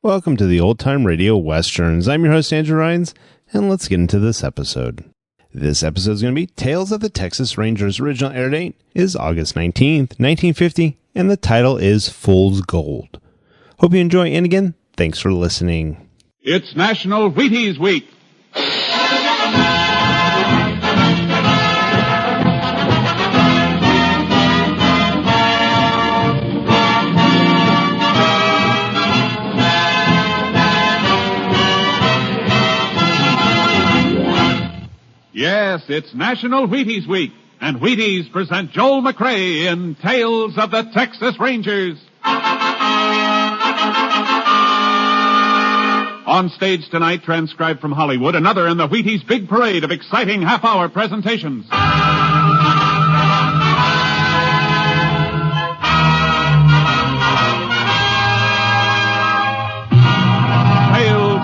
Welcome to the Old Time Radio Westerns. I'm your host, Andrew Rhynes, and let's get into this episode. This episode is going to be Tales of the Texas Rangers. Original air date is August 19th, 1950, and the title is Fool's Gold. Hope you enjoy, and again, thanks for listening. It's National Wheaties Week. Yes, it's National Wheaties Week, and Wheaties present Joel McCrea in Tales of the Texas Rangers. On stage tonight, transcribed from Hollywood, another in the Wheaties big parade of exciting half-hour presentations.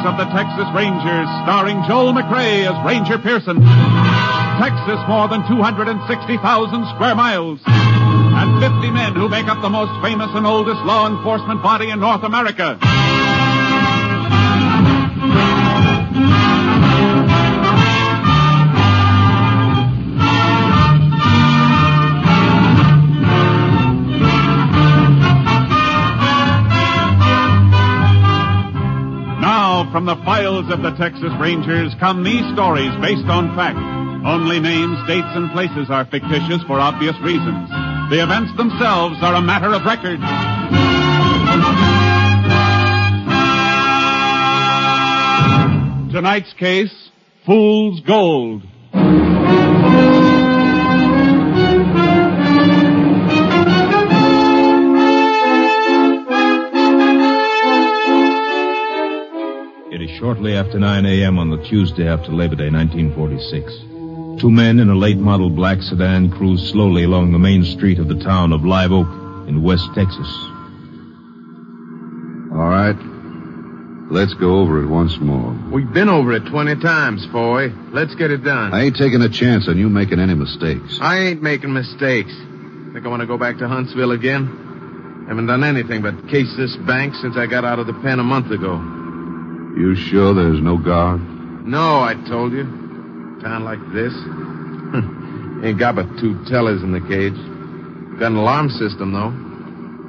Of the Texas Rangers, starring Joel McCrea as Ranger Pearson. Texas, more than 260,000 square miles. And 50 men who make up the most famous and oldest law enforcement body in North America. From the files of the Texas Rangers come these stories based on fact. Only names, dates, and places are fictitious for obvious reasons. The events themselves are a matter of record. Tonight's case, Fool's Gold. Shortly after 9 a.m. on the Tuesday after Labor Day, 1946. Two men in a late-model black sedan cruised slowly along the main street of the town of Live Oak in West Texas. All right. Let's go over it once more. We've been over it 20 times, Foy. Let's get it done. I ain't taking a chance on you making any mistakes. I ain't making mistakes. Think I want to go back to Huntsville again? Haven't done anything but case this bank since I got out of the pen a month ago. You sure there's no guard? No, I told you. Town like this. Ain't got but two tellers in the cage. Got an alarm system, though.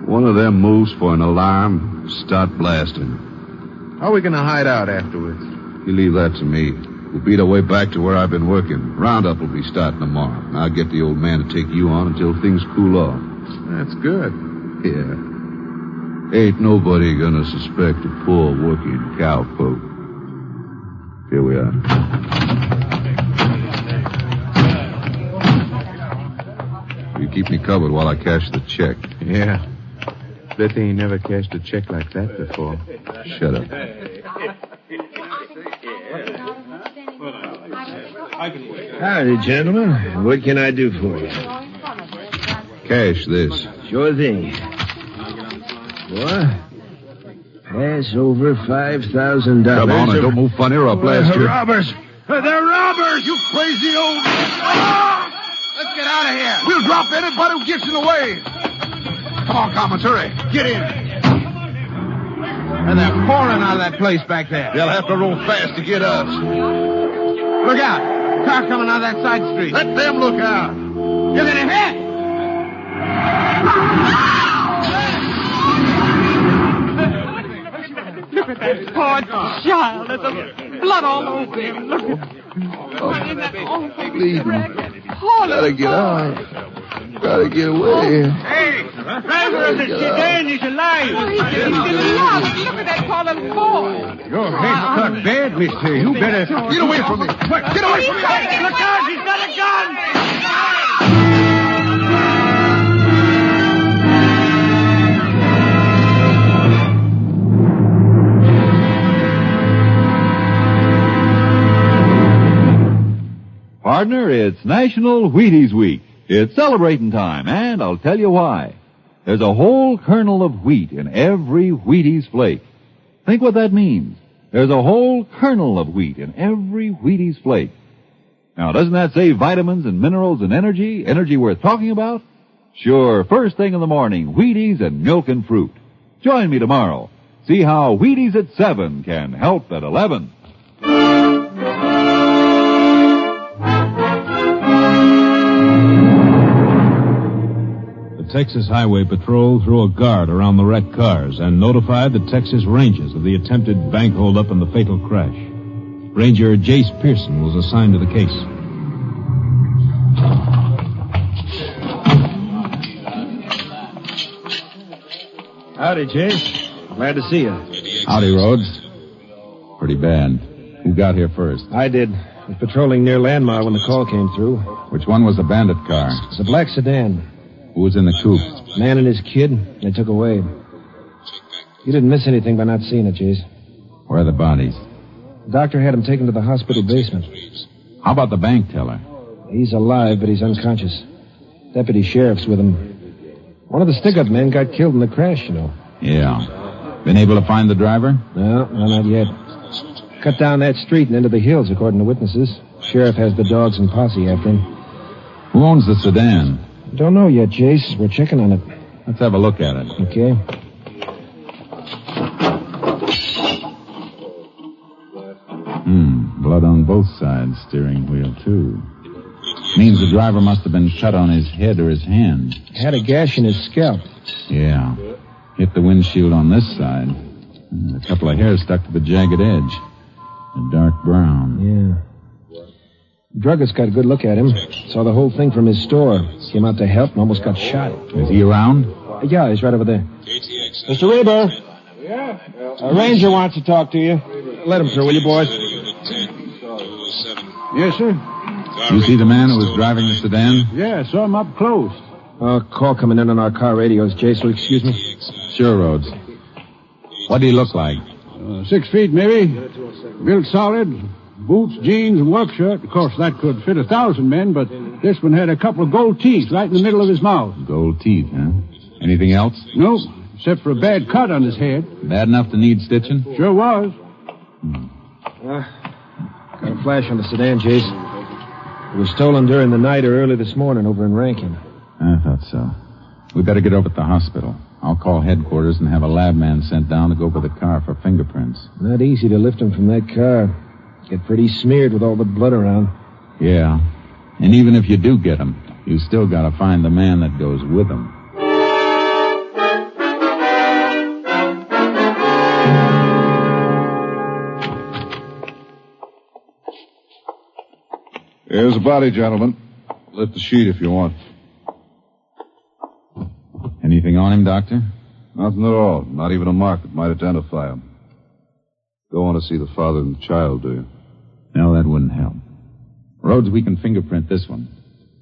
One of them moves for an alarm, start blasting. How are we going to hide out afterwards? You leave that to me. We'll beat our way back to where I've been working. Roundup will be starting tomorrow. And I'll get the old man to take you on until things cool off. That's good. Yeah. Ain't nobody gonna suspect a poor working cowpoke. Here we are. You keep me covered while I cash the check. Yeah. Bet they ain't never cashed a check like that before. Shut up. Howdy, gentlemen. What can I do for you? Cash this. Sure thing. What? Pass over $5,000. Come on, and don't move funny or I'll blast you. Robbers! They're robbers, you crazy old... Oh! Let's get out of here. We'll drop anybody who gets in the way. Come on, Commons, hurry. Get in. And they're pouring out of that place back there. They'll have to roll fast to get us. Look out. Car coming out of that side street. Let them look out. You're going to hit. Look at that poor child. There's blood all over him. Look at him. Bleeding. Gotta get out. Gotta get away. Hey, driver of the sedan is alive. Oh, he's still alive. Look at that poor little boy. Your head's cut bad, mister. You better... Get away from me. Quick, get away from me. Look out, he's got a gun. Partner, it's National Wheaties Week. It's celebrating time, and I'll tell you why. There's a whole kernel of wheat in every Wheaties flake. Think what that means. There's a whole kernel of wheat in every Wheaties flake. Now, doesn't that say vitamins and minerals and energy? Energy worth talking about? Sure, first thing in the morning, Wheaties and milk and fruit. Join me tomorrow. See how Wheaties at 7 can help at 11. The Texas Highway Patrol threw a guard around the wrecked cars and notified the Texas Rangers of the attempted bank holdup and the fatal crash. Ranger Jayce Pearson was assigned to the case. Howdy, Jayce. Glad to see you. Howdy, Rhodes. Pretty bad. Who got here first? I did. I was patrolling near Landmar when the call came through. Which one was the bandit car? It's a black sedan. Who was in the coupe? Man and his kid. They took away. You didn't miss anything by not seeing it, Jayce. Where are the bodies? The doctor had him taken to the hospital basement. How about the bank teller? He's alive, but he's unconscious. Deputy sheriff's with him. One of the stick-up men got killed in the crash, you know. Yeah. Been able to find the driver? No, not yet. Cut down that street and into the hills, according to witnesses. Sheriff has the dogs and posse after him. Who owns the sedan? Don't know yet, Jayce. We're checking on it. Let's have a look at it. Okay. Blood on both sides, steering wheel, too. Means the driver must have been cut on his head or his hand. Had a gash in his scalp. Yeah. Hit the windshield on this side. A couple of hairs stuck to the jagged edge. A dark brown. Yeah. The druggist got a good look at him. Saw the whole thing from his store. Came out to help and almost got shot. Is he around? Yeah, he's right over there. Mr. Reber. Yeah? A ranger wants to talk to you. Let him through, will you, boys? Yes, sir. You see the man who was driving the sedan? Yeah, saw him up close. Call coming in on our car radios. Jayce, will you excuse me? Sure, Rhodes. What do he look like? 6 feet, maybe. Built solid. Boots, jeans, and work shirt. Of course, that could fit 1,000 men, but this one had a couple of gold teeth right in the middle of his mouth. Gold teeth, huh? Anything else? Nope, except for a bad cut on his head. Bad enough to need stitching? Sure was. Got a flash on the sedan, Jayce. It was stolen during the night or early this morning over in Rankin. I thought so. We better get over at the hospital. I'll call headquarters and have a lab man sent down to go over the car for fingerprints. Not easy to lift him from that car. Get pretty smeared with all the blood around. Yeah. And even if you do get him, you still got to find the man that goes with him. Here's the body, gentlemen. Lift the sheet if you want. Anything on him, Doctor? Nothing at all. Not even a mark that might identify him. Don't want to see the father and the child, do you? No, that wouldn't help. Rhodes, we can fingerprint this one.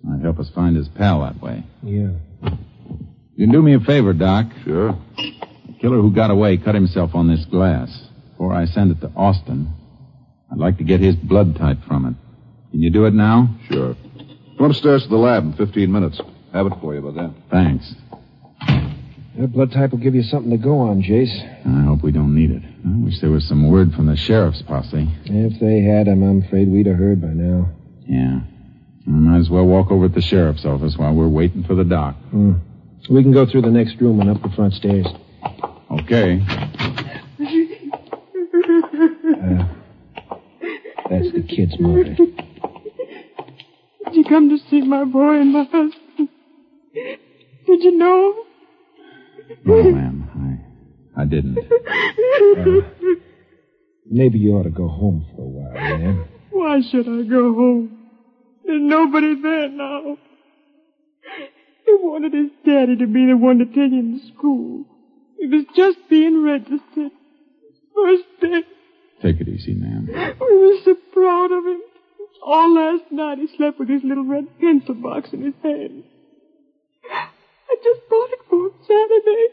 Might help us find his pal that way. Yeah. You can do me a favor, Doc. Sure. The killer who got away cut himself on this glass. Before I send it to Austin, I'd like to get his blood type from it. Can you do it now? Sure. Come upstairs to the lab in 15 minutes. Have it for you by then. Thanks. That blood type will give you something to go on, Jayce. I hope we don't need it. I wish there was some word from the sheriff's posse. If they had him, I'm afraid we'd have heard by now. Yeah. We might as well walk over to the sheriff's office while we're waiting for the doc. We can go through the next room and up the front stairs. Okay. That's the kid's mother. Did you come to see my boy and my husband? Did you know? No, ma'am. I didn't. Maybe you ought to go home for a while, ma'am. Why should I go home? There's nobody there now. He wanted his daddy to be the one to take him to school. He was just being registered. First day. Take it easy, ma'am. We were so proud of him. All last night he slept with his little red pencil box in his hand. I just bought it for him Saturday.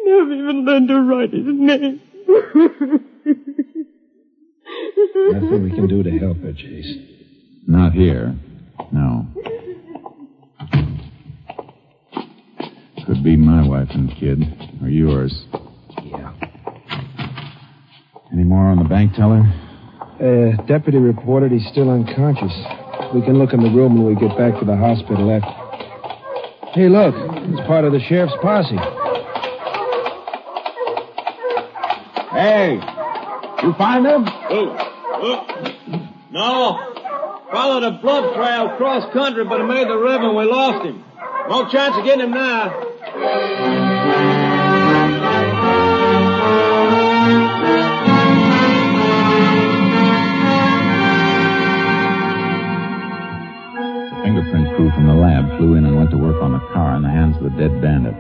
Never even learned to write his name. Nothing we can do to help her, Jayce. Not here. No. Could be my wife and kid. Or yours. Yeah. Any more on the bank teller? Deputy reported he's still unconscious. We can look in the room when we get back to the hospital after. Hey, look. It's part of the sheriff's posse. Hey, you find him? No. Followed a blood trail cross country, but it made the river and we lost him. No chance of getting him now. The fingerprint crew from the lab flew in and went to work on the car in the hands of the dead bandit.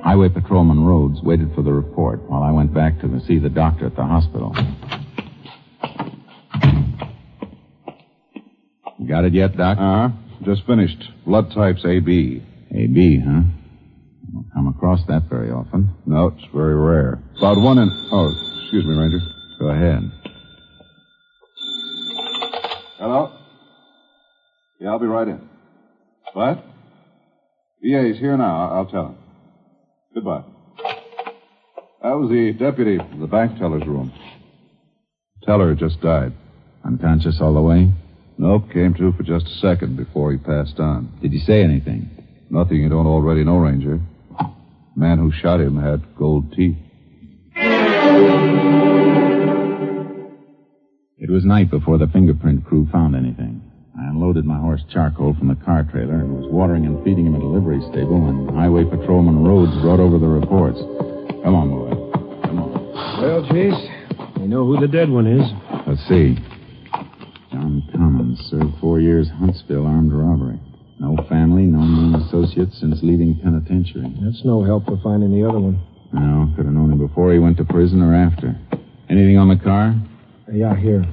Highway Patrolman Rhodes waited for the report while I went back to see the doctor at the hospital. You got it yet, Doc? Just finished. Blood type's AB. AB, huh? Don't come across that very often. No, it's very rare. About 1 in... Oh, excuse me, Ranger. Go ahead. Hello? Yeah, I'll be right in. What? VA's here now. I'll tell him. Goodbye. That was the deputy from the bank teller's room. Teller just died. Unconscious all the way? Nope, came to for just a second before he passed on. Did he say anything? Nothing you don't already know, Ranger. The man who shot him had gold teeth. It was night before the fingerprint crew found anything. I unloaded my horse Charcoal from the car trailer and was watering and feeding him at a livery stable when Highway Patrolman Rhodes brought over the reports. Come on, boy. Come on. Well, Jayce, we know who the dead one is. Let's see. John Commons served 4 years Huntsville armed robbery. No family, no known associates since leaving penitentiary. That's no help for finding the other one. No, could have known him before he went to prison or after. Anything on the car? Yeah, here.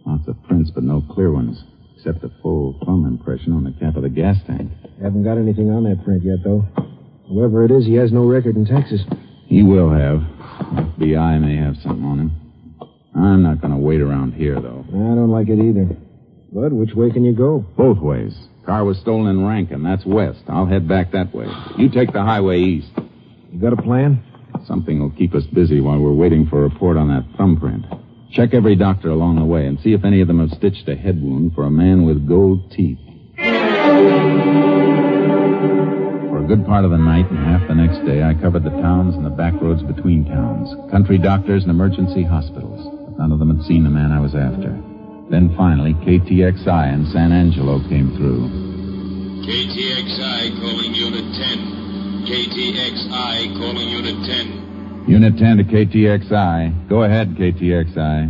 Lots of prints, but no clear ones, except a full thumb impression on the cap of the gas tank. Haven't got anything on that print yet, though. Whoever it is, he has no record in Texas. He will have. FBI may have something on him. I'm not going to wait around here, though. I don't like it either. But which way can you go? Both ways. Car was stolen in Rankin. That's west. I'll head back that way. You take the highway east. You got a plan? Something will keep us busy while we're waiting for a report on that thumbprint. Check every doctor along the way and see if any of them have stitched a head wound for a man with gold teeth. For a good part of the night and half the next day, I covered the towns and the back roads between towns, country doctors and emergency hospitals. But none of them had seen the man I was after. Then finally, KTXI in San Angelo came through. KTXI calling Unit 10. KTXI calling Unit 10. Unit 10 to KTXI. Go ahead, KTXI.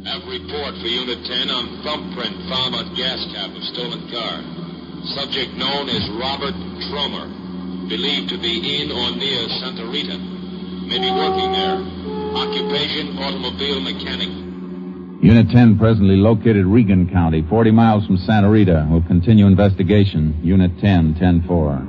Have report for Unit 10 on thumbprint found on gas cap of stolen car. Subject known as Robert Trummer. Believed to be in or near Santa Rita. May be working there. Occupation, automobile mechanic. Unit 10 presently located Regan County, 40 miles from Santa Rita. Will continue investigation. Unit 10, 10-4.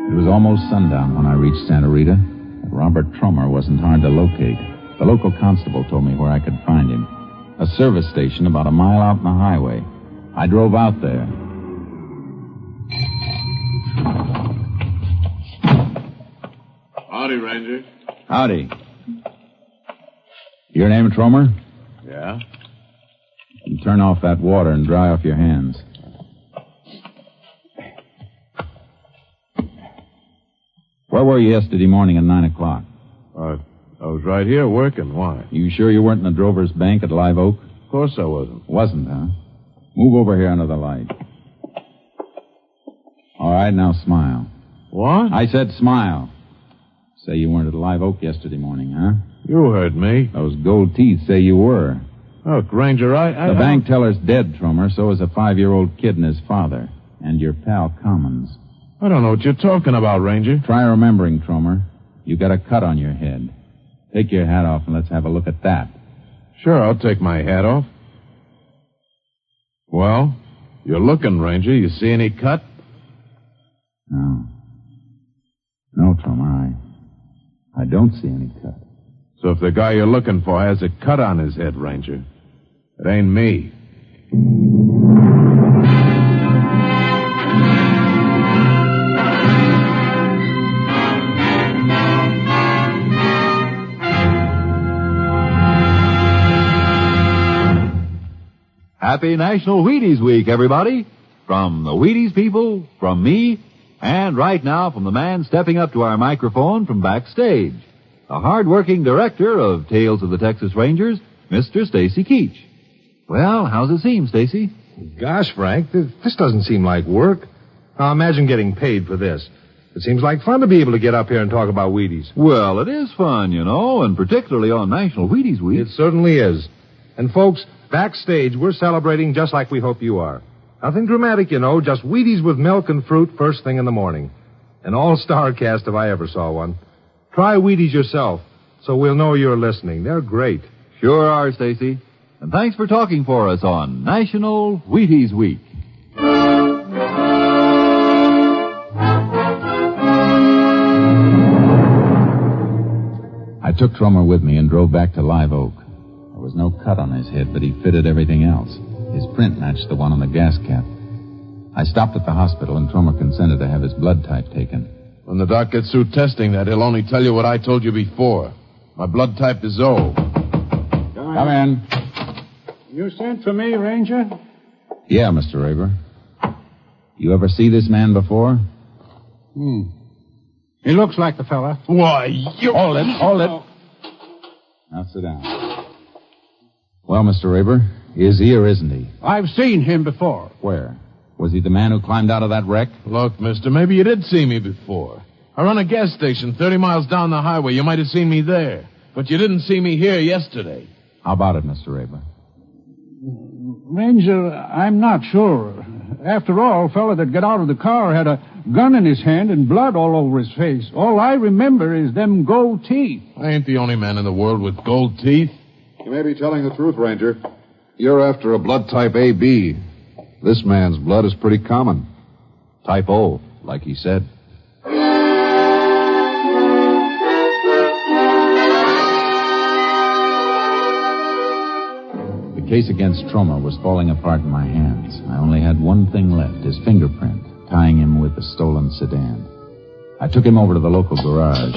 It was almost sundown when I reached Santa Rita, but Robert Trummer wasn't hard to locate. The local constable told me where I could find him. A service station about a mile out on the highway. I drove out there. Howdy, Ranger. Howdy. Your name, Trummer? Yeah? And turn off that water and dry off your hands. Where were you yesterday morning at 9 o'clock? I was right here working. Why? You sure you weren't in the Drover's Bank at Live Oak? Of course I wasn't. Wasn't, huh? Move over here under the light. All right, now smile. What? I said smile. Say you weren't at Live Oak yesterday morning, huh? You heard me. Those gold teeth say you were. Look, Ranger, The bank teller's dead, Trummer. So is a 5-year-old kid and his father. And your pal Commons. I don't know what you're talking about, Ranger. Try remembering, Trummer. You got a cut on your head. Take your hat off and let's have a look at that. Sure, I'll take my hat off. Well, you're looking, Ranger. You see any cut? No. No, Trummer, I don't see any cut. So if the guy you're looking for has a cut on his head, Ranger, it ain't me. Happy National Wheaties Week, everybody. From the Wheaties people, from me, and right now from the man stepping up to our microphone from backstage, the hard-working director of Tales of the Texas Rangers, Mr. Stacy Keach. Well, how's it seem, Stacy? Gosh, Frank, this doesn't seem like work. Now, imagine getting paid for this. It seems like fun to be able to get up here and talk about Wheaties. Well, it is fun, you know, and particularly on National Wheaties Week. It certainly is. And, folks, backstage, we're celebrating just like we hope you are. Nothing dramatic, you know, just Wheaties with milk and fruit first thing in the morning. An all-star cast if I ever saw one. Try Wheaties yourself, so we'll know you're listening. They're great. Sure are, Stacy. And thanks for talking for us on National Wheaties Week. I took Trummer with me and drove back to Live Oak. There was no cut on his head, but he fitted everything else. His print matched the one on the gas cap. I stopped at the hospital, and Trummer consented to have his blood type taken. When the doc gets through testing that, he'll only tell you what I told you before. My blood type is O. Come in. You sent for me, Ranger? Yeah, Mr. Apr. You ever see this man before? He looks like the fella. Why, you... Hold it. Now sit down. Well, Mr. Apr, is he or isn't he? I've seen him before. Where? Was he the man who climbed out of that wreck? Look, mister, maybe you did see me before. I run a gas station 30 miles down the highway. You might have seen me there. But you didn't see me here yesterday. How about it, Mr. Apr? Ranger, I'm not sure. After all, the fella that got out of the car had a gun in his hand and blood all over his face. All I remember is them gold teeth. I ain't the only man in the world with gold teeth. You may be telling the truth, Ranger. You're after a blood type AB. This man's blood is pretty common. Type O, like he said. The case against Trummer was falling apart in my hands. I only had one thing left, his fingerprint, tying him with the stolen sedan. I took him over to the local garage.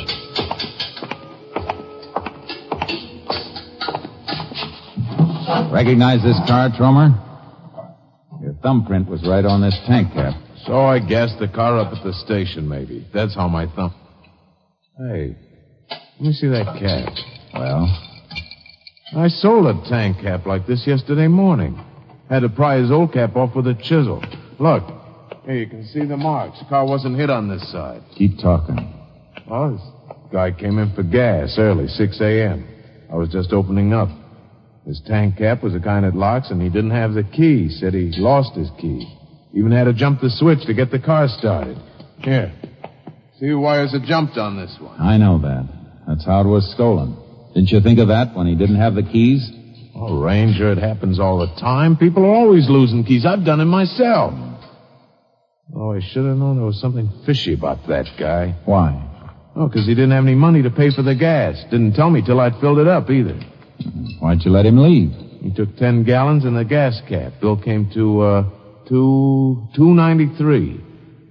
Recognize this car, Trummer? Your thumbprint was right on this tank cap. So I gassed the car up at the station, maybe. That's how my thumb... Hey, let me see that cap. Well? I sold a tank cap like this yesterday morning. Had to pry his old cap off with a chisel. Look, here you can see the marks. The car wasn't hit on this side. Keep talking. Well, this guy came in for gas early, 6 a.m. I was just opening up. His tank cap was the kind that locks, and he didn't have the key. Said he lost his key. Even had to jump the switch to get the car started. Here. See the wires that jumped on this one. I know that. That's how it was stolen. Didn't you think of that when he didn't have the keys? Oh, Ranger, it happens all the time. People are always losing keys. I've done it myself. Oh, I should have known there was something fishy about that guy. Why? Oh, because he didn't have any money to pay for the gas. Didn't tell me till I'd filled it up, either. Why'd you let him leave? He took 10 gallons in the gas cap. Bill came to, $2.93.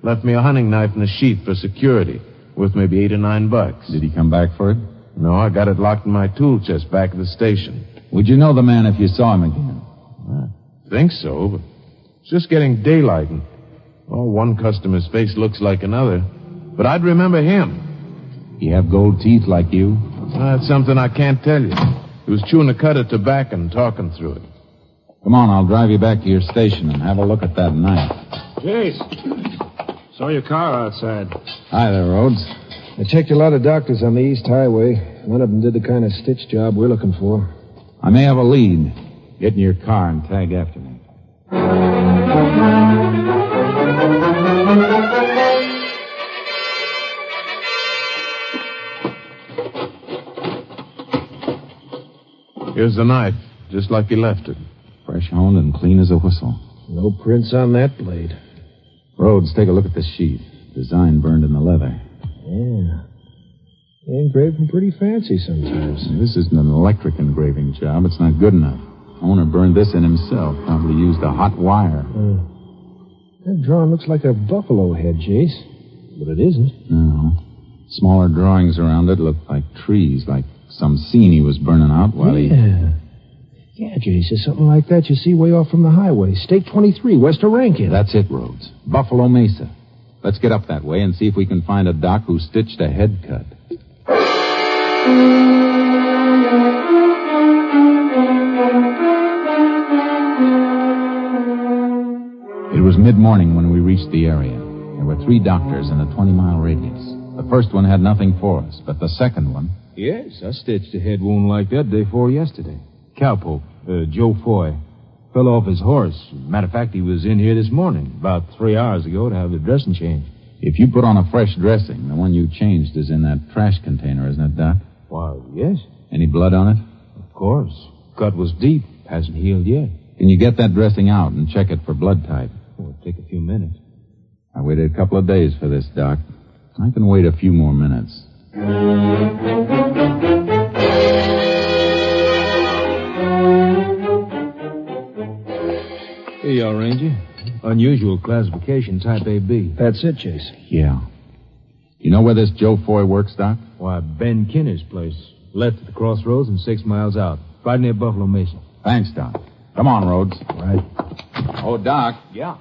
Left me a hunting knife and a sheath for security, worth maybe $8 or $9. Did he come back for it? No, I got it locked in my tool chest back at the station. Would you know the man if you saw him again? I think so, but it's just getting daylight, and one customer's face looks like another. But I'd remember him. He have gold teeth like you? That's something I can't tell you. He was chewing a cud of tobacco and talking through it. Come on, I'll drive you back to your station and have a look at that knife. Jayce, saw your car outside. Hi there, Rhodes. I checked a lot of doctors on the East Highway. None of them did the kind of stitch job we're looking for. I may have a lead. Get in your car and tag after me. Here's the knife, just like he left it. Fresh honed and clean as a whistle. No prints on that blade. Rhodes, take a look at this sheath. Design burned in the leather. Yeah. Engraving pretty fancy sometimes. This isn't an electric engraving job. It's not good enough. Owner burned this in himself. Probably used a hot wire. That drawing looks like a buffalo head, Jayce. But it isn't. No. Smaller drawings around it look like trees, like some scene he was burning out while Yeah. Yeah, Jayce, it's something like that you see way off from the highway. State 23, west of Rankin. That's it, Rhodes. Buffalo Mesa. Let's get up that way and see if we can find a doc who stitched a head cut. It was mid-morning when we reached the area. There were 3 doctors in a 20-mile radius. The first one had nothing for us, but the second one... Yes, I stitched a head wound like that day before yesterday. Cowpoke, Joe Foy, fell off his horse. Matter of fact, he was in here this morning, about 3 hours ago, to have the dressing changed. If you put on a fresh dressing, the one you changed is in that trash container, isn't it, Doc? Why, yes. Any blood on it? Of course. Cut was deep. Hasn't healed yet. Can you get that dressing out and check it for blood type? It'll take a few minutes. I waited a couple of days for this, Doc. I can wait a few more minutes. Here you are, Ranger. Unusual classification, type AB. That's it, Jayce. Yeah. You know where this Joe Foy works, Doc? Why, Ben Kinner's place. Left at the crossroads and 6 miles out. Right near Buffalo Mesa. Thanks, Doc. Come on, Rhodes. Right. Oh, Doc. Yeah.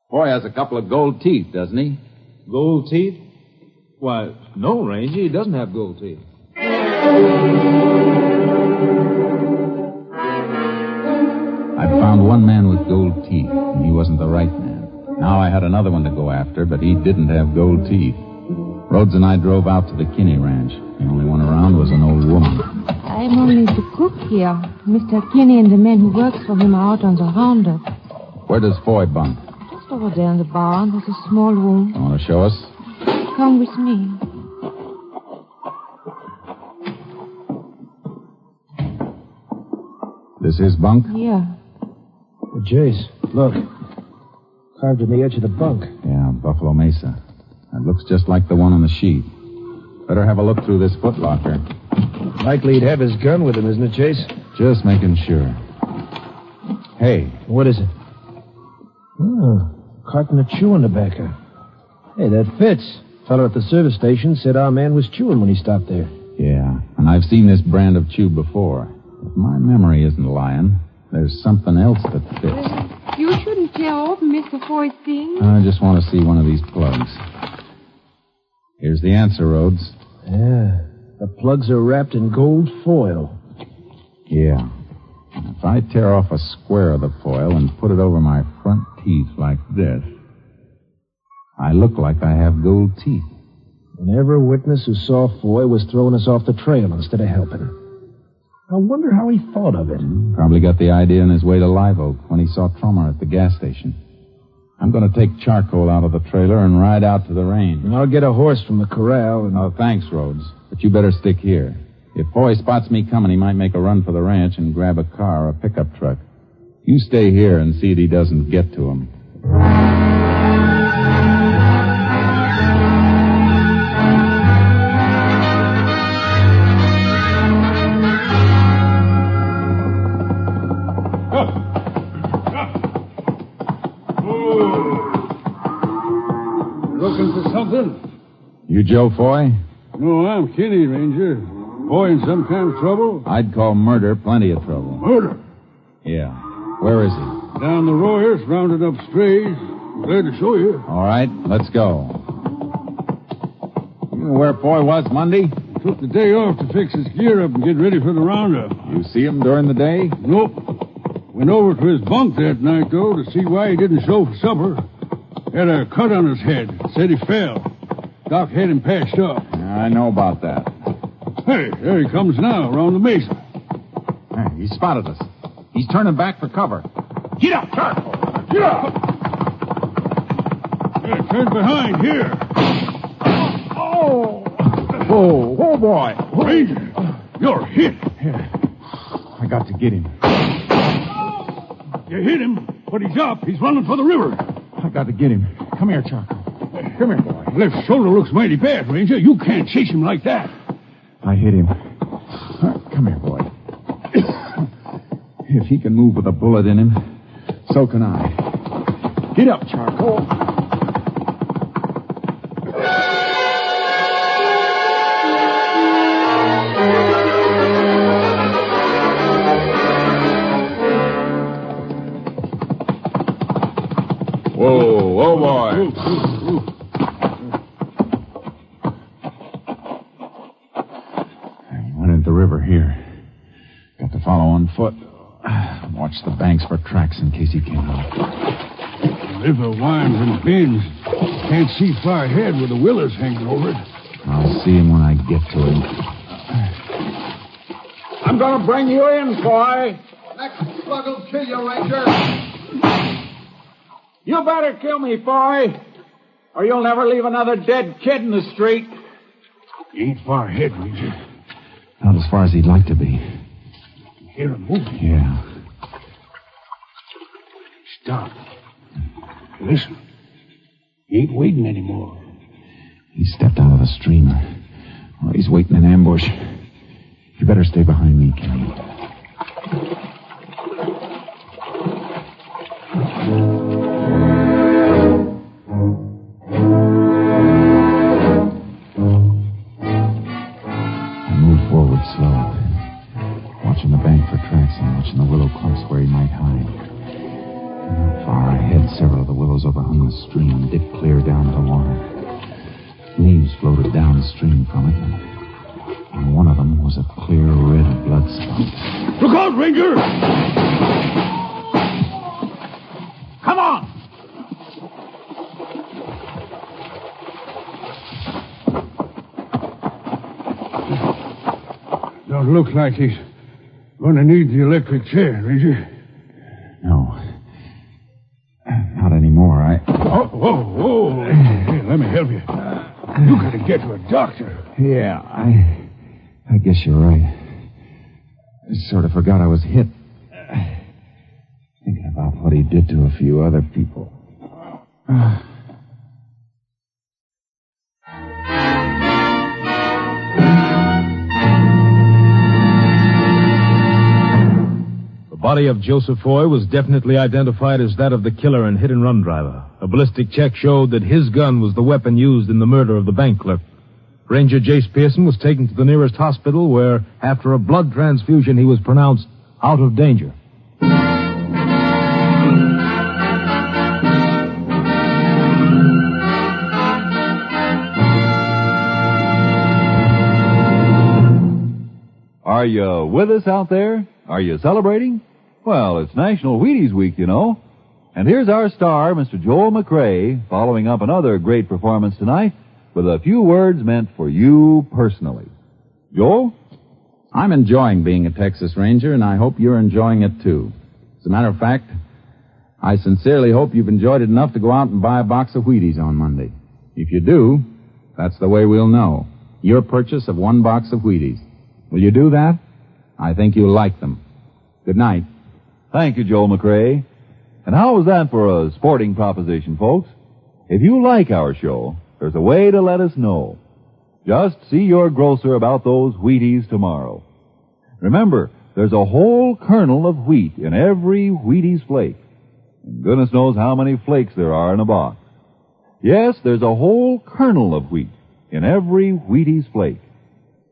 Foy has a couple of gold teeth, doesn't he? Gold teeth? Why, no, Ranger. He doesn't have gold teeth. I'd found one man with gold teeth, and he wasn't the right man. Now I had another one to go after, but he didn't have gold teeth. Rhodes and I drove out to the Kinney Ranch. The only one around was an old woman. I'm only the cook here. Mr. Kinney and the man who works for him are out on the roundup. Where does Foy bunk? Just over there in the barn. There's a small room. You want to show us? Come with me. This his bunk? Yeah. Well, Jayce, look. Carved in the edge of the bunk. Yeah, Buffalo Mesa. That looks just like the one on the sheet. Better have a look through this footlocker. Likely he'd have his gun with him, isn't it, Jayce? Just making sure. Hey. What is it? Oh, carton of chewing tobacco. Hey, that fits. Fellow at the service station said our man was chewing when he stopped there. Yeah, and I've seen this brand of chew before. If my memory isn't lying, there's something else that fits. You shouldn't tear open Mr. Foy's thing. I just want to see one of these plugs. Here's the answer, Rhodes. Yeah, the plugs are wrapped in gold foil. Yeah. If I tear off a square of the foil and put it over my front teeth like this, I look like I have gold teeth. Whenever a witness who saw Foy was throwing us off the trail instead of helping. I wonder how he thought of it. Probably got the idea on his way to Live Oak when he saw Trummer at the gas station. I'm going to take charcoal out of the trailer and ride out to the range. And I'll get a horse from the corral and... Oh, thanks, Rhodes. But you better stick here. If Foy spots me coming, he might make a run for the ranch and grab a car or a pickup truck. You stay here and see that he doesn't get to him. Looking for something? You Joe Foy? No, I'm Kinney, Ranger. Boy in some kind of trouble? I'd call murder plenty of trouble. Murder? Yeah. Where is he? Down the Royers, rounded up strays. Glad to show you. All right, let's go. You know where Foy was Monday? Took the day off to fix his gear up and get ready for the roundup. You see him during the day? Nope. Went over to his bunk that night, though, to see why he didn't show for supper. Had a cut on his head. Said he fell. Doc had him patched up. I know about that. Hey, there he comes now, around the mesa. Hey, he spotted us. He's turning back for cover. Get up, charcoal! Get up! Yeah, turn behind, here. Oh! Oh, boy. Ranger, you're hit. Here. I got to get him. You hit him, but he's up. He's running for the river. I got to get him. Come here, Charcoal. Come here, boy. Left shoulder looks mighty bad, Ranger. You can't chase him like that. I hit him. Come here, boy. If he can move with a bullet in him, so can I. Get up, Charcoal. Whoa, boy. I went into the river here. Got to follow on foot. Watch the banks for tracks in case he came out. The river winds and bends. Can't see far ahead with the willows hanging over it. I'll see him when I get to him. I'm going to bring you in, boy. Next slug will kill you, Ranger. You better kill me, boy, or you'll never leave another dead kid in the street. You ain't far ahead, Ranger. Not as far as he'd like to be. Hear him moving. Yeah. Stop. Listen. He ain't waiting anymore. He stepped out of the stream. Well, he's waiting in ambush. You better stay behind me, Kenny. I moved forward slow, watching the bank for tracks and watching the willow clumps where he might hide. Far ahead, several of the willows overhung the stream and dipped clear down to the water. Leaves floated downstream from it, and one of them was a clear red blood spot. Look out, Ranger! Come on! Don't look like he's going to need the electric chair, Ranger. No. Not anymore. Whoa. Hey, let me help you. You got to get to a doctor. Yeah, I guess you're right. I sort of forgot I was hit. Thinking about what he did to a few other people. The body of Joseph Foy was definitely identified as that of the killer and hit-and-run driver. A ballistic check showed that his gun was the weapon used in the murder of the bank clerk. Ranger Jayce Pearson was taken to the nearest hospital where, after a blood transfusion, he was pronounced out of danger. Are you with us out there? Are you celebrating? Well, it's National Wheaties Week, you know. And here's our star, Mr. Joel McCrea, following up another great performance tonight with a few words meant for you personally. Joel? I'm enjoying being a Texas Ranger, and I hope you're enjoying it, too. As a matter of fact, I sincerely hope you've enjoyed it enough to go out and buy a box of Wheaties on Monday. If you do, that's the way we'll know. Your purchase of one box of Wheaties. Will you do that? I think you'll like them. Good night. Thank you, Joel McCrea. And how was that for a sporting proposition, folks? If you like our show, there's a way to let us know. Just see your grocer about those Wheaties tomorrow. Remember, there's a whole kernel of wheat in every Wheaties flake. And goodness knows how many flakes there are in a box. Yes, there's a whole kernel of wheat in every Wheaties flake.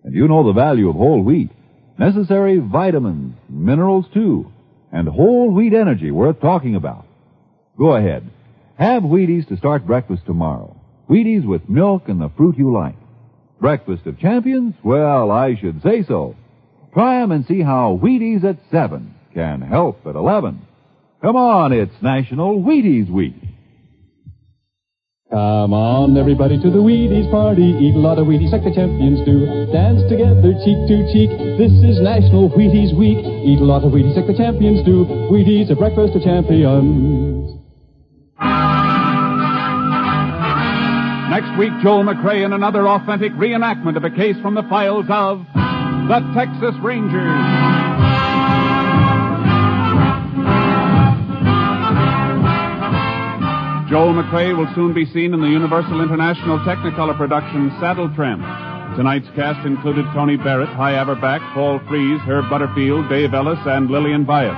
And you know the value of whole wheat. Necessary vitamins, minerals too, and whole wheat energy worth talking about. Go ahead. Have Wheaties to start breakfast tomorrow. Wheaties with milk and the fruit you like. Breakfast of champions? Well, I should say so. Try 'em and see how Wheaties at 7 can help at 11. Come on, it's National Wheaties Week. Come on, everybody, to the Wheaties party. Eat a lot of Wheaties like the champions do. Dance together, cheek to cheek. This is National Wheaties Week. Eat a lot of Wheaties like the champions do. Wheaties, a breakfast of champions. Next week, Joel McCrea in another authentic reenactment of a case from the files of the Texas Rangers. Joel McCrea will soon be seen in the Universal International Technicolor production Saddle Tramp. Tonight's cast included Tony Barrett, Averback, Paul Fries, Herb Butterfield, Dave Ellis, and Lillian Buyeff.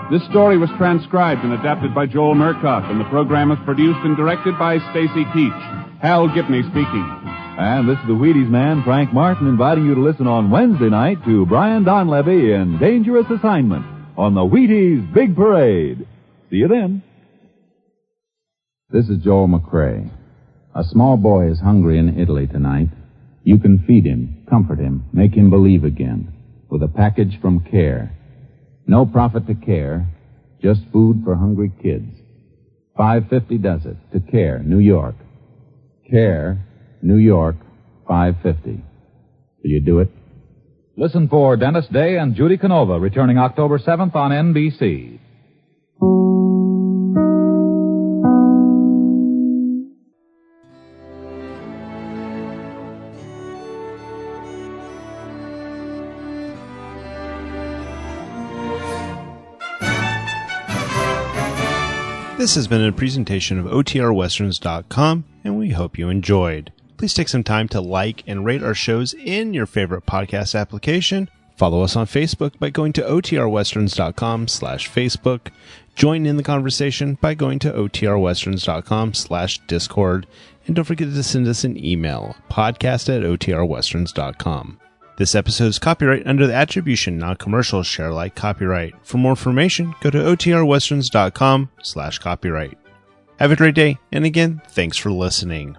This story was transcribed and adapted by Joel Murcott, and the program was produced and directed by Stacy Keach. Hal Gibney speaking. And this is the Wheaties man, Frank Martin, inviting you to listen on Wednesday night to Brian Donlevy in Dangerous Assignment on the Wheaties Big Parade. See you then. This is Joel McCrea. A small boy is hungry in Italy tonight. You can feed him, comfort him, make him believe again with a package from CARE. No profit to CARE, just food for hungry kids. $5.50 does it to CARE, New York. CARE, New York, $5.50. Will you do it? Listen for Dennis Day and Judy Canova returning October 7th on NBC. This has been a presentation of OTRWesterns.com, and we hope you enjoyed. Please take some time to like and rate our shows in your favorite podcast application. Follow us on Facebook by going to OTRWesterns.com/Facebook. Join in the conversation by going to OTRWesterns.com/Discord. And don't forget to send us an email, podcast@OTRWesterns.com. This episode is copyright under the Attribution Non-Commercial Share Alike copyright. For more information, go to OTRWesterns.com/copyright. Have a great day, and again, thanks for listening.